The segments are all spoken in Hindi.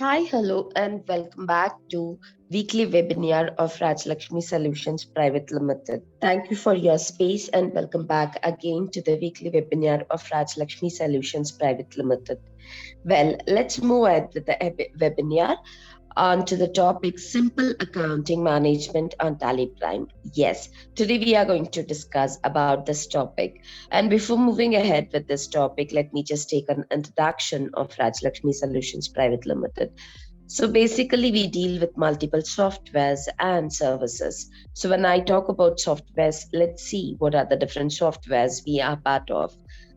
Hi, hello, and welcome back to weekly webinar of Rajlakshmi Solutions Private Limited. Thank you for your space and welcome back again to the weekly webinar of Rajlakshmi Solutions Private Limited. Well, let's move ahead with the webinar on to the topic Simple Accounting Management on Tally Prime. Yes, today we are going to discuss about this topic. And before moving ahead with this topic, let me just take an introduction of Rajlakshmi Solutions Private Limited. So basically, we deal with multiple softwares and services. So when I talk about softwares, let's see what are the different softwares we are part of.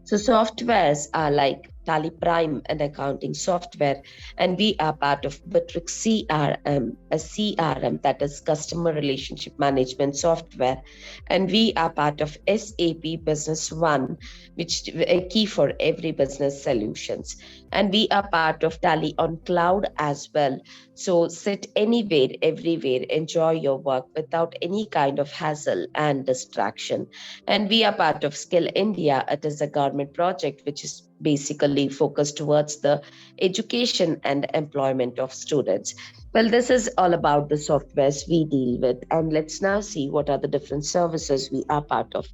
So softwares are like Tally Prime, an accounting software, and we are part of Bitrix CRM, a CRM that is customer relationship management software, and we are part of SAP Business One, which is a key for every business solutions, and we are part of Tally on Cloud as well. So sit anywhere, everywhere, enjoy your work without any kind of hassle and distraction. And we are part of Skill India. It is a government project which is basically focused towards the education and employment of students. Well, this is all about the softwares we deal with. And let's now see what are the different services we are part of.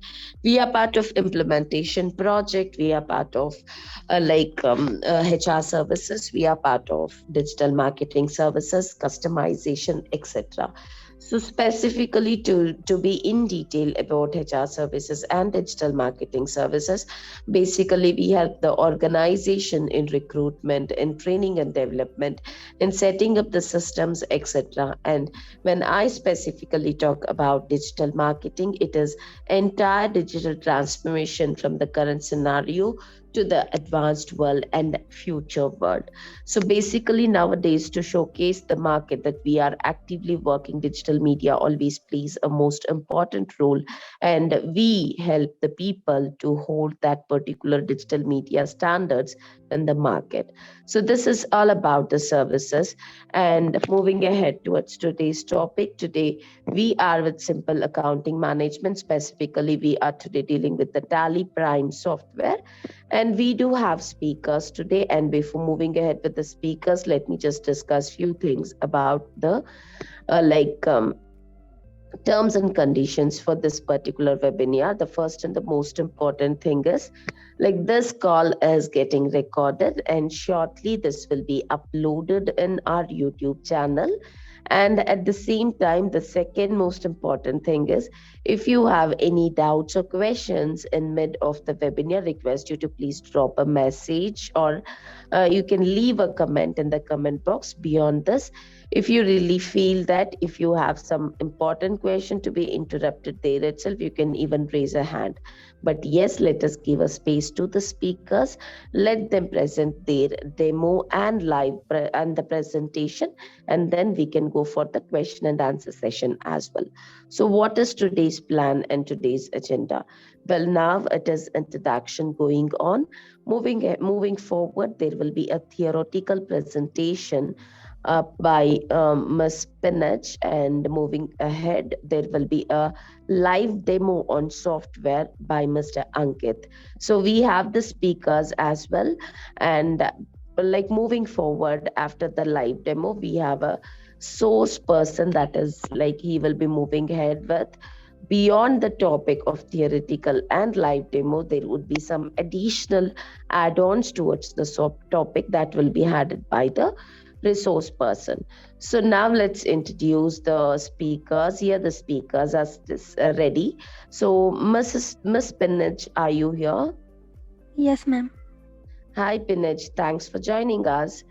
We are part of implementation project. We are part of HR services. We are part of digital marketing services, customization, etc. So specifically to be in detail about HR services and digital marketing services, basically we help the organization in recruitment, in training and development, in setting up the systems, etc. And when I specifically talk about digital marketing, it is entire digital transformation from the current scenario to the advanced world and future world. So basically nowadays, to showcase the market that we are actively working, digital media always plays a most important role, and we help the people to hold that particular digital media standards in the market. So this is all about the services. And moving ahead towards today's topic, today we are with simple accounting management. Specifically, we are today dealing with the Tally Prime software, and we do have speakers today. And before moving ahead with the speakers, let me just discuss few things about the uh, like um, terms and conditions for this particular webinar. The first and the most important thing is this call is getting recorded, and shortly this will be uploaded in our YouTube channel. And at the same time, the second most important thing is, if you have any doubts or questions in mid of the webinar, request you to please drop a message, or you can leave a comment in the comment box. Beyond this, if you really feel that if you have some important question to be interrupted there itself, you can even raise a hand. But yes, let us give a space to the speakers, let them present their demo and and the presentation, and then we can go for the question and answer session as well. So what is today's plan and today's agenda? Well, now it is introduction going on. Moving forward, there will be a theoretical presentation by Ms. Spinach, and moving ahead, there will be a live demo on software by Mr. Ankit. So we have the speakers as well, and moving forward after the live demo, we have a source person, that is he will be moving ahead with. Beyond the topic of theoretical and live demo, there would be some additional add-ons towards the topic that will be added by the resource person. So now let's introduce the speakers here. The speakers are ready. So Miss Pinaj, are you here? Yes, ma'am. Hi Pinaj, thanks for joining us.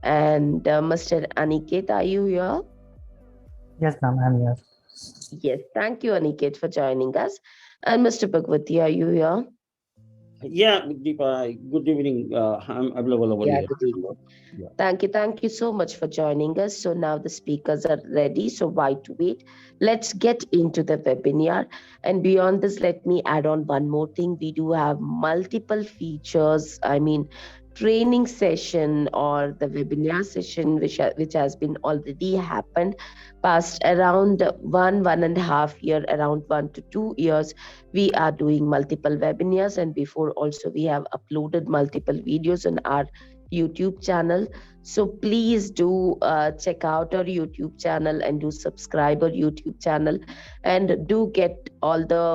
And Mr. Aniket, are you here? Yes, ma'am, I'm here. Yes, thank you Aniket for joining us. And Mr. Bhagwati, are you here? Yeah, Deepa, good evening. I'm available over Yeah, here. good evening. Yeah. Thank you so much for joining us. So now the speakers are ready. So why to wait? Let's get into the webinar. And beyond this, let me add on one more thing. We do have multiple features. I mean, training session or the webinar session, which has been already happened past around 1.5 year, around 1 to 2 years. We are doing multiple webinars, and before also we have uploaded multiple videos on our YouTube channel. So please do check out our YouTube channel and do subscribe our YouTube channel, and do get all the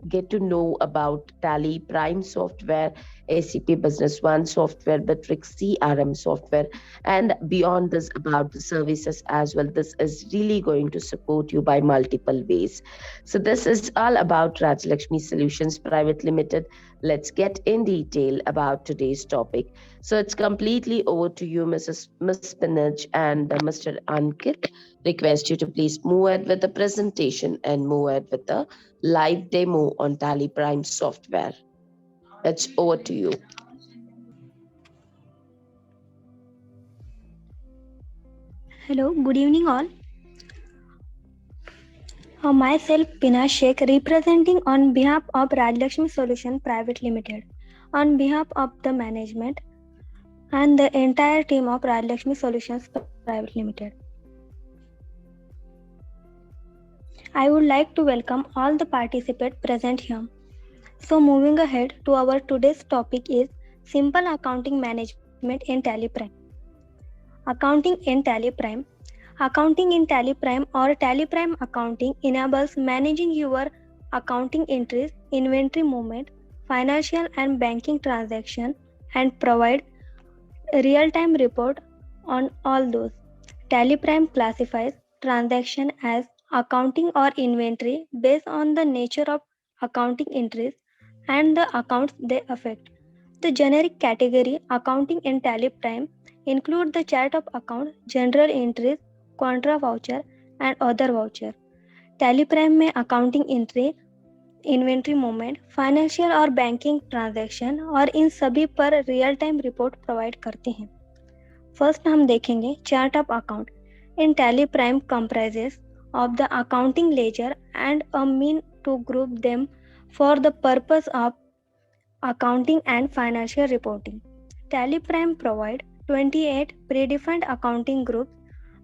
get to know about Tally Prime software, ACP Business One software, Bitrix CRM software, and beyond this about the services as well. This is really going to support you by multiple ways. So this is all about Rajalakshmi Solutions Private Limited. Let's get in detail about today's topic. So it's completely over to you, Miss Spinach and Mr. Ankit. Request you to please move ahead with the presentation and move ahead with the live demo on Tally Prime software. It's over to you. Hello, good evening all. Myself Pina Sheikh, representing on behalf of Rajalakshmi Solutions Private Limited, on behalf of the management and the entire team of Rajalakshmi Solutions Private Limited. I would like to welcome all the participants present here. So moving ahead to our today's topic is simple accounting management in Tally Prime. Accounting in Tally Prime. Accounting in Tally Prime or Tally Prime accounting enables managing your accounting entries, inventory movement, financial and banking transaction, and provide a real-time report on all those. Tally Prime classifies transaction as accounting or inventory based on the nature of accounting entries and the accounts they affect. The generic category accounting in Tally Prime include the chart of account, general entries, contra voucher and other voucher. Tally Prime में accounting entry, inventory movement, financial और बैंकिंग ट्रांजैक्शन और इन सभी पर रियल टाइम रिपोर्ट प्रोवाइड करते हैं. फर्स्ट हम देखेंगे chart of account. In tally Prime comprises of the accounting ledger and a mean to group them for the purpose of accounting and financial reporting. Tally Prime provide 28 predefined accounting groups,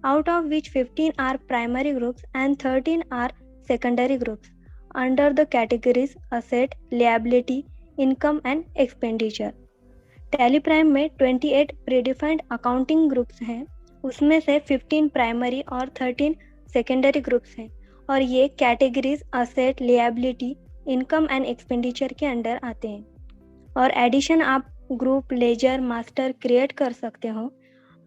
out of which 15 are primary groups and 13 are secondary groups, under the categories asset, liability, income and expenditure. Tally Prime में 28 predefined accounting groups हैं, उसमें से 15 primary और 13 secondary groups हैं, और ये categories asset, liability, income and expenditure के अंडर आते हैं. और एडिशन आप ग्रुप लेजर मास्टर क्रिएट कर सकते हो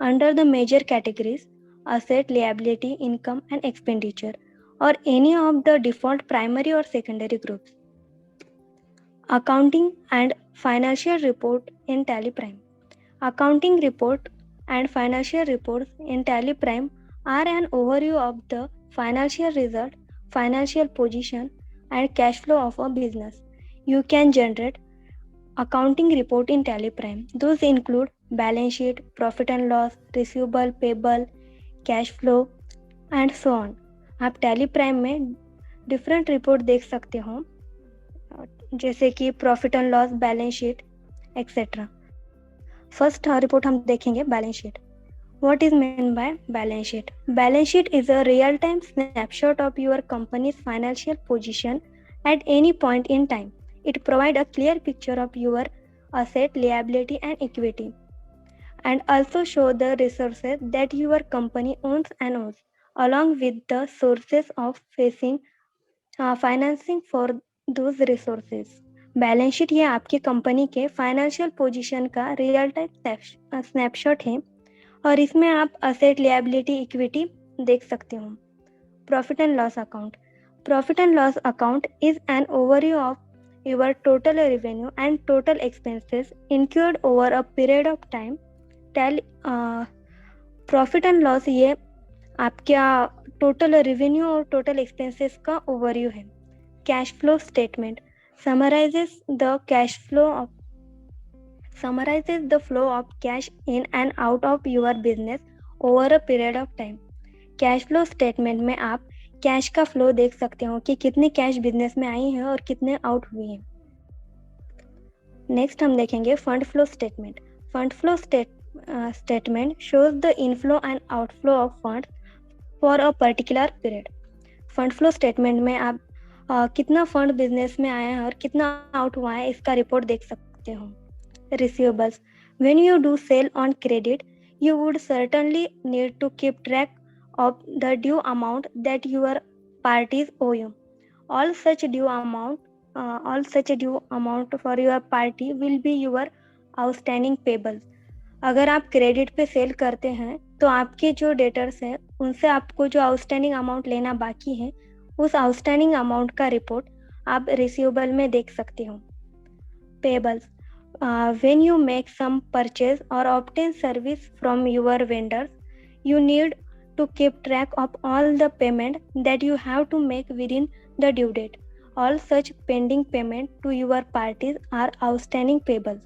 under the major categories asset, liability, income and expenditure और any of the default primary और secondary groups. Accounting and financial report in tally prime. Accounting report and financial reports in tally prime are an overview of the financial result, financial position and cash flow of a business. You can generate accounting report in Tally Prime. Those include balance sheet, profit and loss, receivable, payable, cash flow and so on. आप Tally Prime में different report देख सकते हो, जैसे कि profit and loss, balance sheet, etc. First report हम देखेंगे balance sheet. What is meant by balance sheet? Balance sheet is a real-time snapshot of your company's financial position at any point in time. It provides a clear picture of your asset, liability and equity, and also show the resources that your company owns along with the sources of financing for those resources. Balance sheet ये आपकी कंपनी के फाइनेंशियल पोजीशन का रियल टाइम स्नैपशॉट है और इसमें आप असेट, लिएबिलिटी, इक्विटी देख सकते हो. Profit and loss account. Profit and loss account is an overview of your total revenue and total expenses incurred over a period of time. Profit and loss ये आपका टोटल रेवेन्यू और टोटल एक्सपेंसेस का ओवरव्यू है. Cash flow statement summarises the flow of cash in and out of your business over a period of time. Cash flow statement में आप कैश का फ्लो देख सकते हो कि कितने कैश बिजनेस में आई हैं और कितने आउट हुए हैं. नेक्स्ट हम देखेंगे fund flow statement. Fund flow statement shows the inflow and outflow of fund for a particular period. Fund flow statement में आप कितना फंड बिजनेस में आया है और कितना आउट हुआ है इसका रिपोर्ट देख सकते हो. Receivables. When you do sell on credit, you would certainly need to keep track of the due amount that your parties owe you. All such due amount for your party will be your outstanding payables. अगर आप क्रेडिट पे सेल करते हैं तो आपके जो डेटर्स हैं उनसे आपको जो आउटस्टैंडिंग अमाउंट लेना बाकी है उस आउटस्टैंडिंग अमाउंट का रिपोर्ट आप रिसीवेबल में देख सकते हो. Pebbles. When you make some purchase or obtain service from your vendors, you need to keep track of all the payment that you have to make within the due date. All such pending payment to your parties are outstanding payables.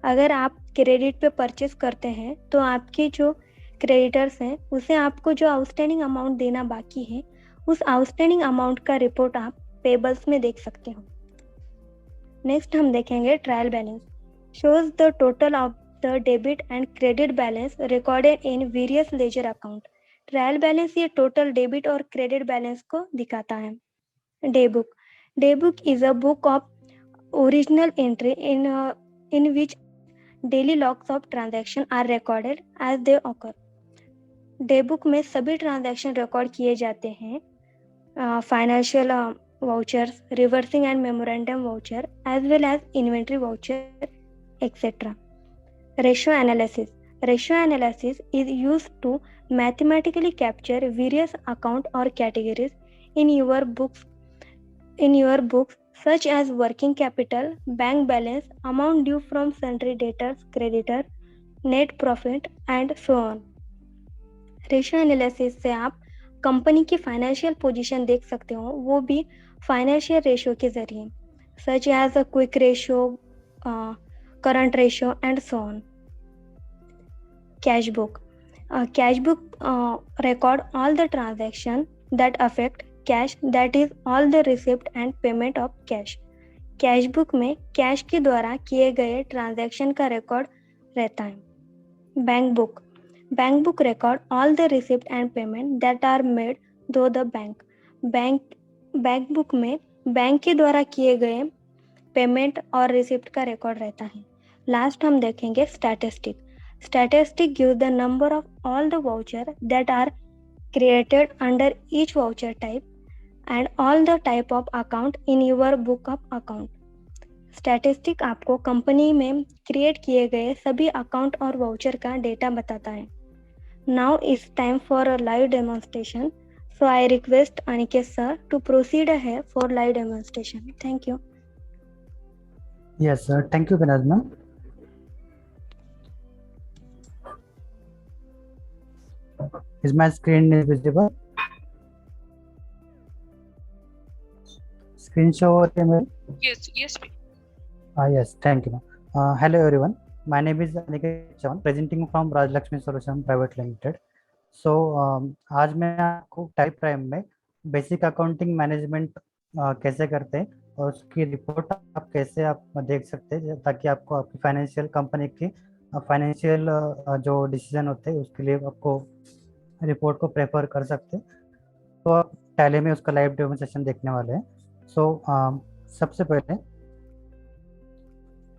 अगर आप क्रेडिट पे परचेस करते हैं तो आपके जो क्रेडिटर्स हैं उसे आपको जो आउटस्टैंडिंग अमाउंट देना बाकी है उस आउटस्टैंडिंग अमाउंट का रिपोर्ट आप पेबल्स में देख सकते हो. नेक्स्ट हम देखेंगे trial balance. Shows the total of the debit and credit balance recorded in various ledger account. Trial balance ये टोटल डेबिट और क्रेडिट बैलेंस को दिखाता है. Day book. Day book is a book of original entry in which daily logs of transaction are recorded as they occur. Day book में सभी ट्रांजैक्शन रिकॉर्ड किए जाते हैं. Financial vouchers, reversing and memorandum voucher as well as inventory voucher, etc. Ratio analysis. Ratio analysis is used to mathematically capture various account or categories in your books such as working capital, bank balance, amount due from sundry debtors, creditor, net profit and so on. Ratio analysis से आप कंपनी की फाइनेंशियल पोजीशन देख सकते हो, वो भी फाइनेंशियल रेशियो के जरिए, such as a quick ratio, current ratio and so on. Cash book. Cash book record all the transaction that affect cash, that is all the receipt and payment of cash. Cash book में कैश के द्वारा किए गए ट्रांजैक्शन का रिकॉर्ड रहता है. Bank book. Bank book record all the receipt and payment that are made through the bank. Bank book में बैंक के द्वारा किए गए पेमेंट और रिसिप्ट का रिकॉर्ड रहता है. लास्ट हम देखेंगे statistic. Statistic give the number of all the voucher that are created under each voucher type and all the type of account in your book of account. Statistic आपको कंपनी में क्रिएट किए गए सभी अकाउंट और वाउचर का डेटा बताता है. Now it's time for a live demonstration, so I request Aniket sir to proceed ahead for live demonstration. Thank you. Yes, sir. Thank you, Vinod ma'am. Is my screen visible? Screen show over here, ma'am? Yes. Yes, thank you, ma'am. Hello, everyone. My name is Aniket Chavan, presenting from Rajlakshmi Solutions Private Limited. So, आज मैं आपको टाइप प्राइम में बेसिक अकाउंटिंग मैनेजमेंट कैसे करते हैं और उसकी रिपोर्ट आप कैसे आप देख सकते हैं ताकि आपको आपकी फाइनेंशियल कंपनी की फाइनेंशियल जो डिसीजन होते हैं उसके लिए आपको रिपोर्ट को प्रेफर कर सकते हैं. तो आप टैली में उसका लाइव डेमोन्स्ट्रेशन देखने वाले हैं. सो सबसे पहले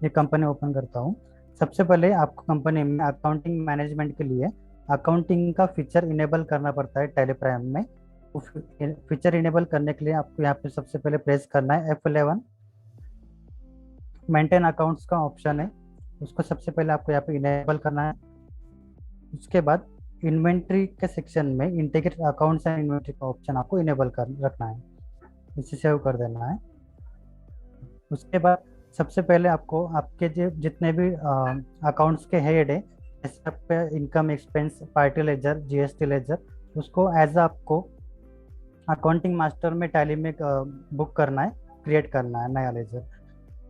ये कंपनी ओपन करता हूँ. सबसे पहले आपको कंपनी में अकाउंटिंग मैनेजमेंट के लिए अकाउंटिंग का फीचर इनेबल करना पड़ता है टैली प्राइम में. फीचर इनेबल करने के लिए आपको यहाँ पे सबसे पहले प्रेस करना है F11. मेंटेन अकाउंट्स का ऑप्शन है, उसको सबसे पहले आपको यहाँ पे इनेबल करना है. उसके बाद इन्वेंट्री के सेक्शन में इंटीग्रेट अकाउंट्स एंड इन्वेंट्री का ऑप्शन आपको इनेबल कर रखना है, इसे सेव कर देना है. उसके बाद सबसे पहले आपको आपके जो जितने भी अकाउंट्स के हेड है, जैसे आपका income expense, party ledger, GST ledger, उसको एज आपको अकाउंटिंग मास्टर में टैली में बुक करना है, क्रिएट करना है नया लेजर.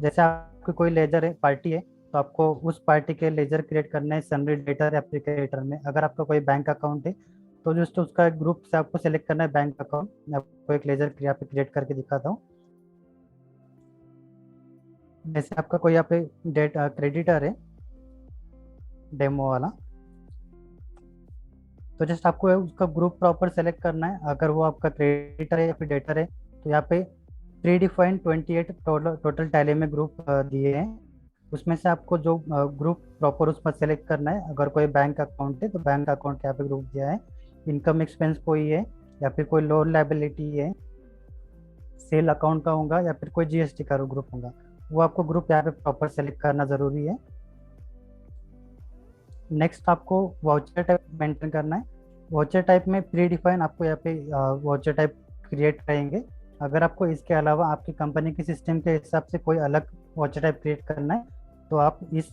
जैसे आपको कोई लेजर है, पार्टी है, तो आपको उस पार्टी के लेजर क्रिएट करना है सनरी डेटर एप्लीकेटर में. अगर आपका कोई बैंक अकाउंट है तो जस्ट उसका ग्रुप से आपको सेलेक्ट करना है बैंक अकाउंट. मैं आपको एक लेजर यहाँ पे क्रिएट करके दिखाता हूँ. जैसे आपका कोई यहाँ पे क्रेडिटर है डेमो वाला, तो जस्ट आपको उसका ग्रुप प्रॉपर सेलेक्ट करना है. अगर वो आपका क्रेडिटर है या फिर डेटर है तो यहाँ पे प्री डिफाइंड 28 टोटल टैली में ग्रुप दिए हैं. उसमें से आपको जो ग्रुप प्रॉपर उसमें सेलेक्ट करना है। अगर कोई बैंक अकाउंट है तो बैंक अकाउंट यहाँ पे ग्रुप दिया है, इनकम एक्सपेंस कोई है या फिर कोई लोन लाइबिलिटी है, सेल अकाउंट का होगा या फिर कोई जीएसटी का ग्रुप होगा, वो आपको ग्रुप यहाँ पे प्रॉपर सेलेक्ट करना ज़रूरी है। नेक्स्ट आपको वाउचर टाइप मेंटेन करना है। वाउचर टाइप में प्री डिफाइन आपको यहाँ पे वाउचर टाइप क्रिएट रहेंगे। अगर आपको इसके अलावा आपकी कंपनी के सिस्टम के हिसाब से कोई अलग वाउचर टाइप क्रिएट करना है तो आप इस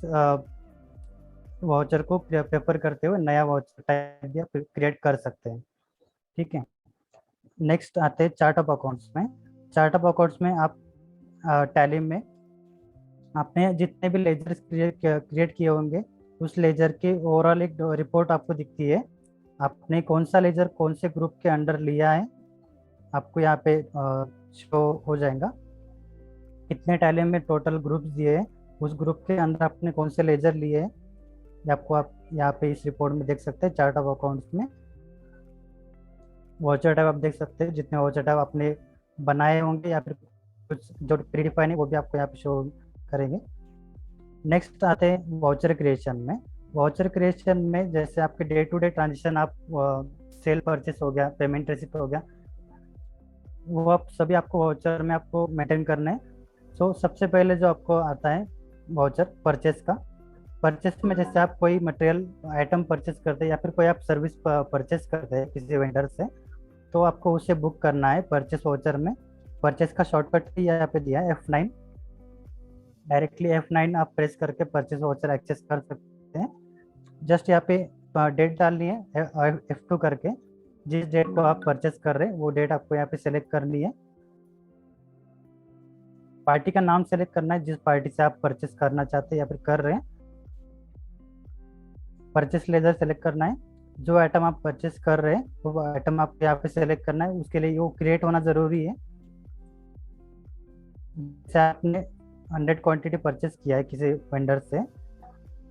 वाउचर को प्रेफर करते हुए नया वाउचर टाइप भी आप क्रिएट कर सकते हैं। ठीक है, नेक्स्ट आते हैं चार्ट ऑफ अकाउंट्स में। चार्ट ऑफ अकाउंट्स में आप टैली में आपने जितने भी लेजर्स क्रिएट किए होंगे उस लेजर के ओवरऑल एक रिपोर्ट आपको दिखती है। आपने कौन सा लेजर कौन से ग्रुप के अंडर लिया है आपको यहाँ पे शो हो जाएगा। कितने टैली में टोटल ग्रुप्स दिए हैं, उस ग्रुप के अंदर आपने कौन से लेजर लिए हैं, ये आपको आप यहाँ पे इस रिपोर्ट में देख सकते हैं। चार्ट ऑफ अकाउंट्स में वाउचर टाइप आप देख सकते हैं, जितने वाउचर टाइप आपने बनाए होंगे या फिर कुछ जो प्री डिफाइन है वो भी आपको यहाँ पे शो करेंगे। नेक्स्ट आते हैं वाउचर क्रिएशन में। वाउचर क्रिएशन में जैसे आपके डे टू डे ट्रांजेक्शन, आप सेल परचेस हो गया, पेमेंट रिसिप्ट हो गया, वो आप सभी आपको वाउचर में आपको मेंटेन करना है। सो सबसे पहले जो आपको आता है वाउचर परचेस का। परचेस में जैसे आप कोई मटेरियल आइटम परचेस करते हैं या फिर कोई आप सर्विस परचेस करते हैं किसी वेंडर से, तो आपको उसे बुक करना है परचेस वाउचर में। परचेस का शॉर्टकट ही यहाँ पे दिया है F9। डायरेक्टली F9 आप प्रेस करके परचेस वाउचर एक्सेस कर सकते हैं। जस्ट यहाँ पे डेट डालनी है F2 करके, जिस डेट को आप परचेस कर रहे हैं वो डेट आपको यहाँ पे सेलेक्ट करनी है। पार्टी का नाम सेलेक्ट करना है जिस पार्टी से आप परचेस करना चाहते हैं या फिर कर रहे हैं। परचेस लेजर सेलेक्ट करना है, जो आइटम आप परचेस कर रहे हैं वो आइटम आप यहाँ पे सेलेक्ट करना है, उसके लिए वो क्रिएट होना ज़रूरी है। जैसे आपने 100 क्वांटिटी परचेस किया है किसी वेंडर से,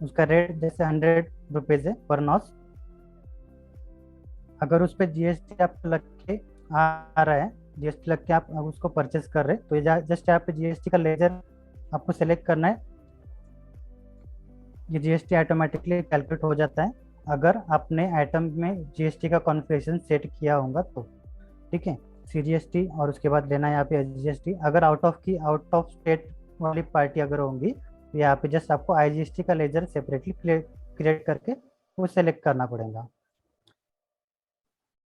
उसका रेट जैसे 100 रुपीज़ है पर नॉस। अगर उस पर जीएसटी आप लग के आ रहा है, जीएसटी लग के आप उसको परचेस कर रहे हैं, तो ये जस्ट यहाँ पे जीएसटी का लेजर आपको सेलेक्ट करना है। ये जीएसटी ऑटोमेटिकली कैलकुलेट हो जाता है अगर आपने आइटम में जीएसटी का कॉन्फ़िगरेशन सेट किया होगा तो। ठीक है, सीजीएसटी और उसके बाद लेना है यहाँ पे जीएसटी। अगर आउट ऑफ स्टेट वाली पार्टी अगर होंगी तो यहाँ पे जस्ट आपको आईजीएसटी का लेजर सेपरेटली क्रिएट करके वो सेलेक्ट करना पड़ेगा।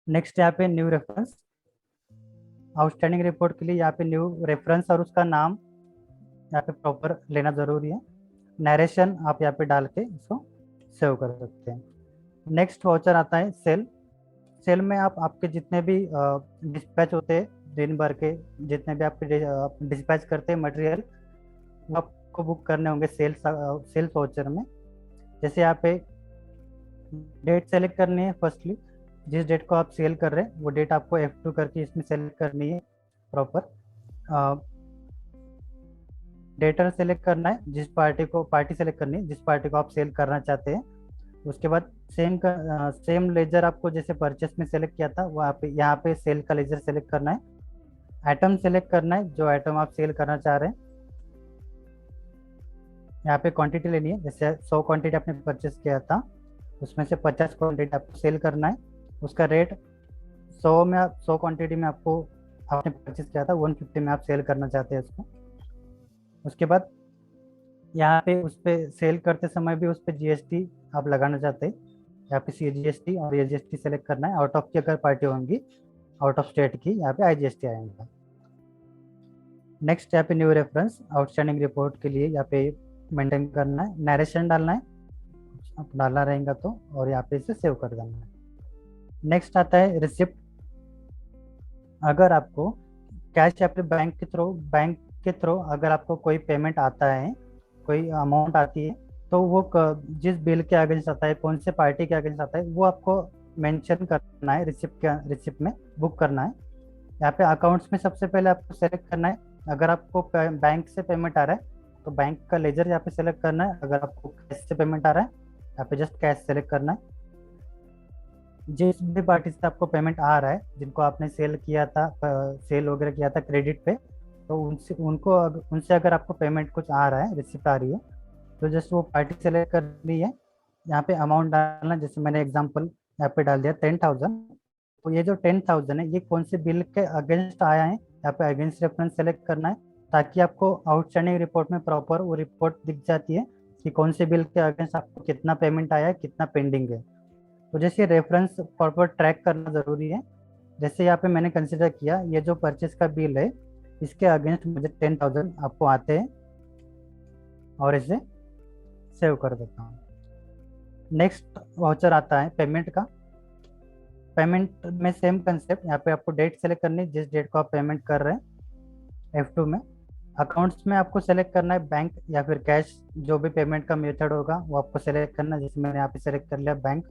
नेक्स्ट यहाँ पे न्यू रेफरेंस। आउटस्टैंडिंग रिपोर्ट के लिए यहाँ पे न्यू रेफरेंस और उसका नाम यहाँ पे प्रॉपर लेना ज़रूरी है। नरेशन आप यहाँ पे डाल के इसको सेव कर सकते हैं। नेक्स्ट वाउचर आता है सेल। सेल में आप आपके जितने भी डिस्पैच होते हैं दिन भर के, जितने भी आपके डिस्पैच करते हैं मटेरियल, वो आपको बुक करने होंगे सेल्स वाउचर में। जैसे यहाँ पे डेट सेलेक्ट करनी है। फर्स्टली जिस डेट को आप सेल कर रहे हैं वो डेट आपको F2 करके इसमें सेलेक्ट करनी है प्रॉपर। डेटर सेलेक्ट करना है, पार्टी सेलेक्ट करनी है जिस पार्टी को आप सेल करना चाहते हैं। उसके बाद सेम लेजर आपको जैसे परचेस में सेलेक्ट किया था वो यहाँ पे सेल का लेजर सेलेक्ट करना है। आइटम सेलेक्ट करना है, जो आइटम आप सेल करना चाह रहे हैं। यहाँ पे क्वांटिटी लेनी है, जैसे 100 क्वांटिटी आपने परचेस किया था उसमें से 50 क्वांटिटी आपको सेल करना है। उसका रेट 100 क्वांटिटी में आपने परचेस किया था 150 में आप सेल करना चाहते हैं उसको। उसके बाद यहाँ पे उस पर सेल करते समय भी उस पर जीएसटी आप लगाना चाहते हैं, यहाँ पे सीजीएसटी और एजीएसटी सेलेक्ट करना है। आउट ऑफ की अगर पार्टी होंगी, आउट ऑफ स्टेट की, यहाँ पे आईजीएसटी आएगा। नेक्स्ट यहाँ पे न्यू रेफरेंस आउटस्टैंडिंग रिपोर्ट के लिए यहाँ पे मेंटेन करना है। नरेशन डालना है, आप डालना रहेगा तो, और यहाँ पे इसे सेव कर देना है। नेक्स्ट आता है रिसिप्ट। अगर आपको कैश या फिर बैंक के थ्रू अगर आपको कोई पेमेंट आता है, कोई अमाउंट आती है, तो वो जिस बिल के अगेंस्ट आता है, कौन से पार्टी के अगेंस्ट आता है, वो आपको मेंशन करना है रिसिप्ट में बुक करना है। यहाँ पे अकाउंट्स में सबसे पहले आपको सेलेक्ट करना है। अगर आपको बैंक से पेमेंट आ रहा है तो बैंक का लेजर यहाँ पे सेलेक्ट करना है। अगर आपको कैश से पेमेंट आ रहा है यहाँ पे जस्ट कैश सेलेक्ट करना है। जिस भी पार्टी से आपको पेमेंट आ रहा है, जिनको आपने सेल वगैरह किया था क्रेडिट पे, तो उनसे अगर आपको पेमेंट कुछ आ रहा है, रिसिप्ट आ रही है, तो जस्ट वो पार्टी सेलेक्ट करनी है, यहाँ पे अमाउंट डालना, जैसे मैंने एग्जांपल यहाँ पे डाल दिया 10,000। तो ये जो 10,000 है ये कौन से बिल के अगेंस्ट आया है, यहाँ पे अगेंस्ट रेफरेंस सेलेक्ट करना है, ताकि आपको आउटस्टैंडिंग रिपोर्ट में प्रॉपर वो रिपोर्ट दिख जाती है कि कौन से बिल के अगेंस्ट आपको कितना पेमेंट आया है, कितना पेंडिंग है। तो जैसे रेफरेंस प्रॉपर ट्रैक करना ज़रूरी है। जैसे यहाँ पे मैंने कंसिडर किया ये जो परचेस का बिल है इसके अगेंस्ट मुझे 10,000 आपको आते हैं, और इसे सेव कर देता हूँ। नेक्स्ट वाउचर आता है पेमेंट का। पेमेंट में सेम कंसेप्ट, यहाँ पे आपको डेट सेलेक्ट करनी है, जिस डेट को आप पेमेंट कर रहे हैं। F2 में अकाउंट्स में आपको सेलेक्ट करना है बैंक या फिर कैश, जो भी पेमेंट का मेथड होगा वो आपको सेलेक्ट करना है। जैसे मैंने यहाँ पे सेलेक्ट कर लिया बैंक।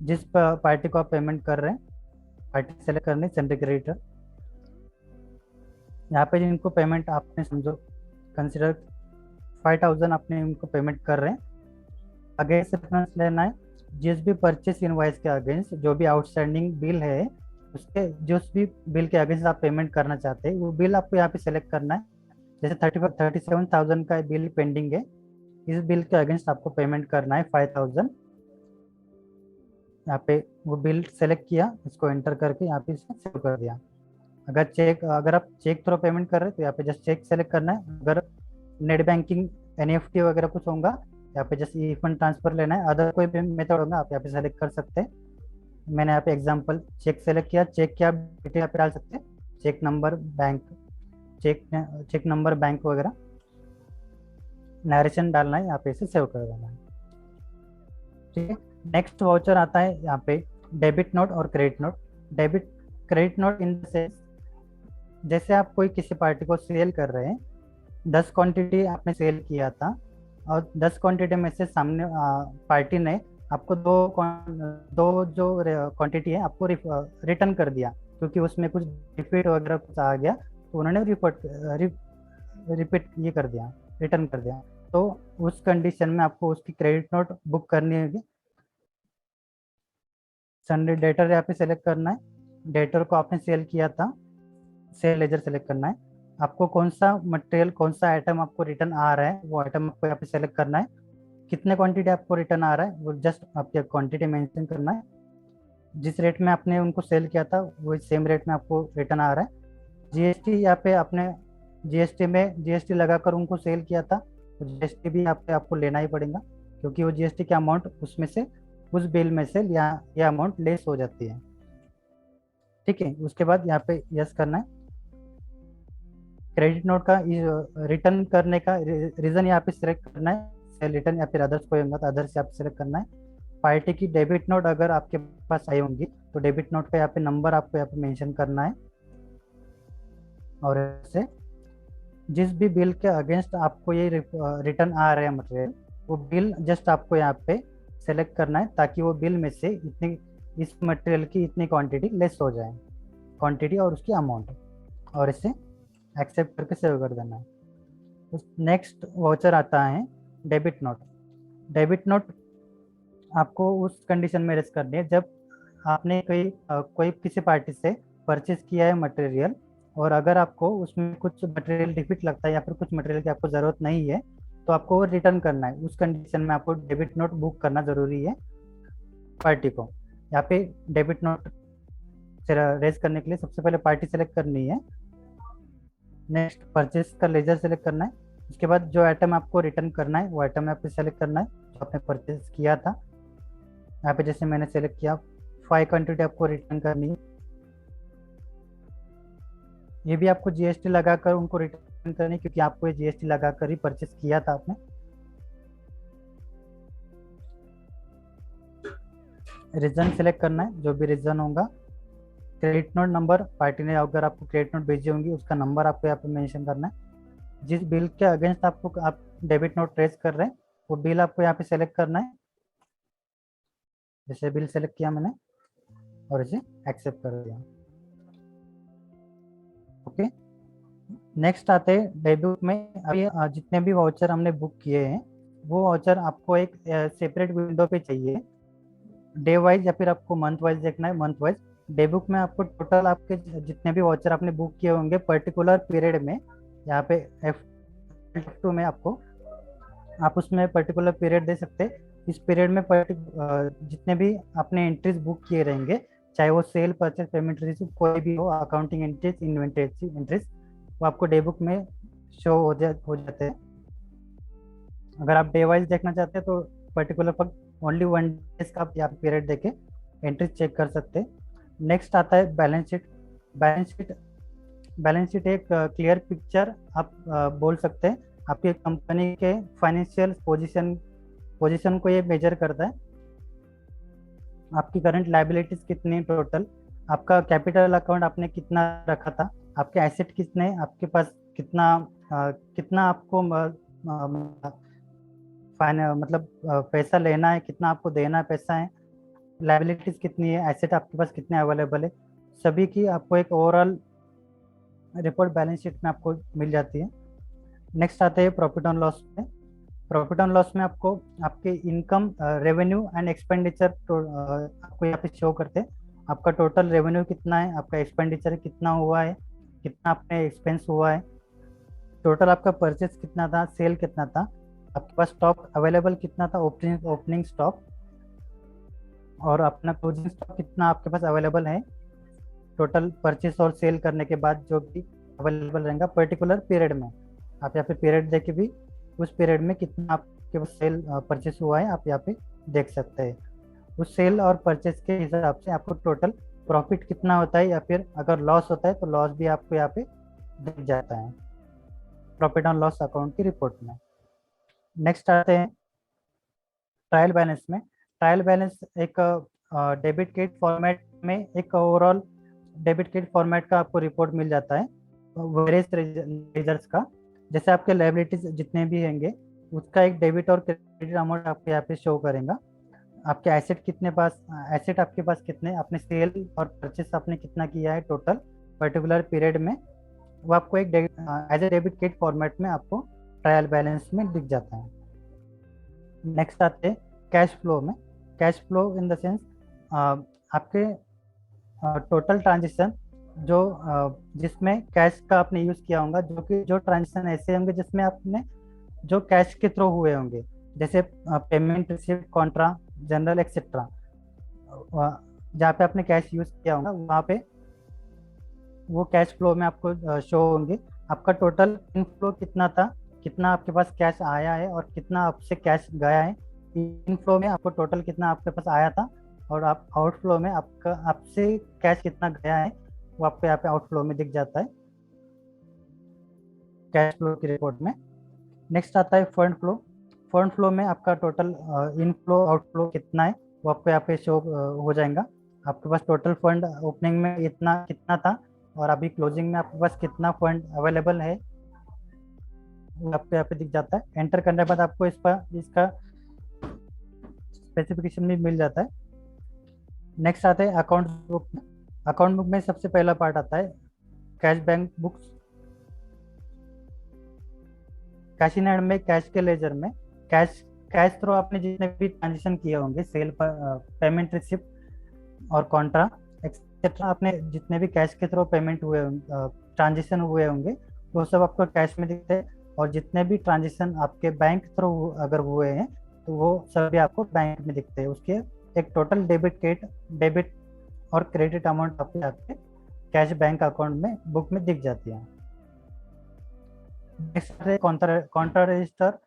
जिस पार्टी को आप पेमेंट कर रहे हैं पार्टी सेलेक्ट करनी, सेंट्रल क्रेडिटर। यहाँ पे जिनको पेमेंट आपने समझो कंसिडर 5,000 आपने इनको पेमेंट कर रहे हैं, अगेंस्ट रेफरेंस लेना है। जिस भी परचेस इनवॉइस के अगेंस्ट जो भी आउटस्टैंडिंग बिल है उसके जिस भी बिल के अगेंस्ट आप पेमेंट करना चाहते हैं वो बिल आपको यहाँ पे सेलेक्ट करना है। जैसे 37,000 का बिल पेंडिंग है, इस बिल के अगेंस्ट आपको पेमेंट करना है 5,000। यहाँ पे वो बिल सेलेक्ट किया, इसको एंटर करके यहाँ पे इसे सेव कर दिया। अगर आप चेक थ्रू पेमेंट कर रहे हैं तो यहाँ पे जस्ट चेक सेलेक्ट करना है। अगर नेट बैंकिंग NEFT वगैरह कुछ होगा यहाँ पे जस्ट ई फंड ट्रांसफर लेना है। अदर कोई भी मेथड होगा आप यहाँ पे सेलेक्ट कर सकते हैं। मैंने यहाँ पे एग्जांपल चेक सेलेक्ट किया। चेक की आप डिटेल यहाँ पे डाल सकते हैं, cheque number bank, cheque number bank वगैरह नरेशन डालना है, यहाँ पे इसे सेव कर देना है। ठीक है। नेक्स्ट वाउचर आता है यहाँ पे डेबिट नोट और credit note. Debit credit note in the sense, जैसे आप कोई किसी पार्टी को सेल कर रहे हैं, 10 क्वांटिटी आपने सेल किया था और 10 क्वांटिटी में से सामने पार्टी ने आपको दो जो क्वांटिटी है आपको रिटर्न कर दिया, क्योंकि उसमें कुछ डिफीट वगैरह कुछ आ गया तो उन्होंने रिपीट ये कर दिया, रिटर्न कर दिया। तो उस कंडीशन में आपको उसकी क्रेडिट नोट बुक करनी होगी। सन्डे डेटर यहाँ पे सेलेक्ट करना है। डेटर को आपने सेल किया था, सेल लेजर सेलेक्ट करना है। आपको कौन सा मटेरियल, कौन सा आइटम आपको रिटर्न आ रहा है वो आइटम आपको यहाँ पे सेलेक्ट करना है। कितने क्वांटिटी आपको रिटर्न आ रहा है वो जस्ट आपकी क्वांटिटी मेंशन करना है। जिस रेट में आपने उनको सेल किया था वो सेम रेट में आपको रिटर्न आ रहा है। GST यहाँ पे आपने GST लगाकर उनको सेल किया था तो GST भी यहाँ पे आपको लेना ही पड़ेगा, क्योंकि वो GST की अमाउंट उसमें से उस बिल में से ये अमाउंट लेस हो जाती है। ठीक है। उसके बाद यहाँ पे यस करना है। क्रेडिट नोट का रिटर्न करने का रीजन यहाँ पे सिलेक्ट करना है, सेल रिटर्न या फिर अदर्स कोई होगा तो अदर्स यहाँ पे सिलेक्ट करना है। पार्टी की डेबिट नोट अगर आपके पास आई होंगी तो डेबिट नोट का यहाँ पे नंबर आपको यहाँ पे मेंशन करना है, और ऐसे जिस भी बिल के अगेंस्ट आपको ये रिटर्न आ रहा है मटेरियल, वो बिल जस्ट आपको यहाँ पे सेलेक्ट करना है ताकि वो बिल में से इतनी इस मटेरियल की इतनी क्वांटिटी लेस हो जाए, क्वांटिटी और उसकी अमाउंट, और इसे एक्सेप्ट करके सेव कर देना है। नेक्स्ट वाउचर आता है डेबिट नोट। डेबिट नोट आपको उस कंडीशन में रेस करनी है जब आपने कोई किसी पार्टी से परचेज किया है मटेरियल, और अगर आपको उसमें कुछ मटेरियल डिफिट लगता है या फिर कुछ मटेरियल की आपको ज़रूरत नहीं है तो आपको वो रिटर्न करना है। उस कंडीशन में आपको डेबिट नोट बुक करना ज़रूरी है पार्टी को। यहाँ पे डेबिट नोट रेज करने के लिए सबसे पहले पार्टी सेलेक्ट करनी है। नेक्स्ट परचेज का लेजर सेलेक्ट करना है। उसके बाद जो आइटम आपको रिटर्न करना है वो आइटम यहाँ पे सेलेक्ट करना है जो आपने परचेज किया था। यहाँ पे जैसे मैंने सेलेक्ट किया 5 क्वांटिटी आपको रिटर्न करनी है। ये भी आपको GST लगाकर उनको रिटर्न करनी है, क्योंकि आपको ये GST लगाकर ही परचेज किया था आपने। रीजन सेलेक्ट करना है, जो भी रीजन होगा। क्रेडिट नोट नंबर, पार्टी ने अगर आपको क्रेडिट नोट भेजी होंगी उसका नंबर आपको यहाँ पे मेंशन करना है। जिस बिल के अगेंस्ट आप डेबिट नोट रेज कर रहे हैं वो बिल आपको यहाँ पे सेलेक्ट करना है। जैसे बिल सेलेक्ट किया मैंने और इसे एक्सेप्ट कर दिया। ओके। नेक्स्ट आते हैं डेबिट में। अभी जितने भी वाउचर हमने बुक किए हैं वो वाउचर आपको एक सेपरेट विंडो पे चाहिए, डे वाइज या फिर आपको मंथ वाइज देखना है। मंथ वाइज डेबुक में आपको टोटल आपके जितने भी वाउचर आपने बुक किए होंगे पर्टिकुलर पीरियड में, यहाँ पे F2 में आपको आप उसमें पर्टिकुलर पीरियड दे सकते हैं। इस पीरियड में जितने भी आपने एंट्रीज बुक किए रहेंगे, चाहे वो सेल, परचेज, पेमेंट रिसीव कोई भी हो, अकाउंटिंग एंट्रीज, इन्वेंटरी एंट्रीज, वो आपको डे बुक में शो हो जाते हैं। अगर आप डे वाइज देखना चाहते हैं तो पर्टिकुलर पर ओनली 1 डेज का आप यहाँ पीरियड देके एंट्रीज चेक कर सकते हैं। नेक्स्ट आता है बैलेंस शीट। बैलेंस शीट एक क्लियर पिक्चर आप बोल सकते हैं आपकी कंपनी के फाइनेंशियल पोजीशन को ये मेजर करता है। आपकी करंट लायबिलिटीज कितनी टोटल, आपका कैपिटल अकाउंट आपने कितना रखा था, आपके एसेट कितने, आपके पास कितना आपको मतलब पैसा लेना है, कितना आपको देना है पैसा है, लायबिलिटीज कितनी है, एसेट आपके पास कितने अवेलेबल है, सभी की आपको एक ओवरऑल रिपोर्ट बैलेंस शीट में आपको मिल जाती है। नेक्स्ट आते हैं प्रॉफिट एंड लॉस पे। प्रॉफिट एंड लॉस में आपको आपके इनकम, रेवेन्यू एंड एक्सपेंडिचर आपको यहाँ पे शो करते हैं। आपका टोटल रेवेन्यू कितना है, आपका एक्सपेंडिचर कितना हुआ है, कितना आपने एक्सपेंस हुआ है, टोटल आपका परचेज कितना था, सेल कितना था, आपके पास स्टॉक अवेलेबल कितना था, ओपनिंग स्टॉक, और अपना क्लोजिंग स्टॉक कितना आपके पास अवेलेबल है टोटल परचेस और सेल करने के बाद जो भी अवेलेबल रहेगा पर्टिकुलर पीरियड में। आप यहाँ पे पीरियड देके भी उस पीरियड में कितना आपके पास सेल परचेस हुआ है आप यहाँ पे देख सकते हैं। उस सेल और परचेस के हिसाब से आपको टोटल प्रॉफिट कितना होता है, या फिर अगर लॉस होता है तो लॉस भी आपको यहाँ पे दिख जाता है प्रॉफिट एंड लॉस अकाउंट की रिपोर्ट में। नेक्स्ट आते हैं ट्रायल बैलेंस में। ट्रायल बैलेंस एक डेबिट क्रेडिट फॉर्मेट में एक ओवरऑल डेबिट क्रेडिट फॉर्मेट का आपको रिपोर्ट मिल जाता है वेरियस लेजर्स का। जैसे आपके लायबिलिटीज जितने भी होंगे उसका एक डेबिट और क्रेडिट अमाउंट आपको यहाँ पे शो करेगा। आपके एसेट कितने पास, एसेट आपके पास कितने, आपने सेल और परचेस आपने कितना किया है टोटल पर्टिकुलर पीरियड में, वो आपको एक as a debit credit format में आपको ट्रायल बैलेंस में दिख जाता है। नेक्स्ट आते हैं कैश फ्लो में। Cash flow in the sense आपके टोटल ट्रांजेक्शन जो जिसमें कैश का आपने यूज़ किया होगा, जो ट्रांजेक्शन ऐसे होंगे जिसमें आपने जो कैश के थ्रू हुए होंगे, जैसे payment, receive, Contra, general etcetera, जहाँ पे आपने कैश यूज़ किया होगा वहाँ पे वो कैश फ्लो में आपको शो होंगे। आपका टोटल इनफ्लो कितना था, कितना आपके पास कैश आया है और कितना आपसे कैश गया है। इनफ्लो में आपको टोटल कितना आपके पास आया था और आप आउटफ्लो में आपसे कैश कितना गया है वो आपको यहाँ पे आउटफ्लो में दिख जाता है कैश फ्लो की रिपोर्ट में। नेक्स्ट आता है फंड फ्लो। फंड फ्लो में आपका टोटल इनफ्लो आउटफ्लो कितना है वो आपको यहाँ पे शो हो जाएगा। आपके पास टोटल फंड ओपनिंग में इतना कितना था और अभी क्लोजिंग में आपके पास कितना फंड अवेलेबल है वो आपको यहाँ पे दिख जाता है। एंटर करने के बाद आपको इसका स्पेसिफिकेशन भी मिल जाता है। नेक्स्ट आता है अकाउंट बुक में। अकाउंट बुक में सबसे पहला पार्ट आता है cash bank books. Cash in hand में, कैश के लेजर में कैश थ्रू आपने जितने भी ट्रांजेक्शन किए होंगे, सेल पर पेमेंट, रिसिप्ट और कॉन्ट्रा एक्सेट्रा, आपने जितने भी कैश के थ्रू पेमेंट हुए ट्रांजेक्शन हुए होंगे वो सब आपको कैश में दिखते हैं। और जितने भी ट्रांजेक्शन आपके बैंक थ्रू अगर हुए हैं तो वो सभी आपको बैंक में दिखते हैं। उसके एक टोटल डेबिट और क्रेडिट अमाउंट आपके कैश बैंक अकाउंट में बुक में दिख जाती है। नेक्स्ट है कॉन्ट्रा रजिस्टर।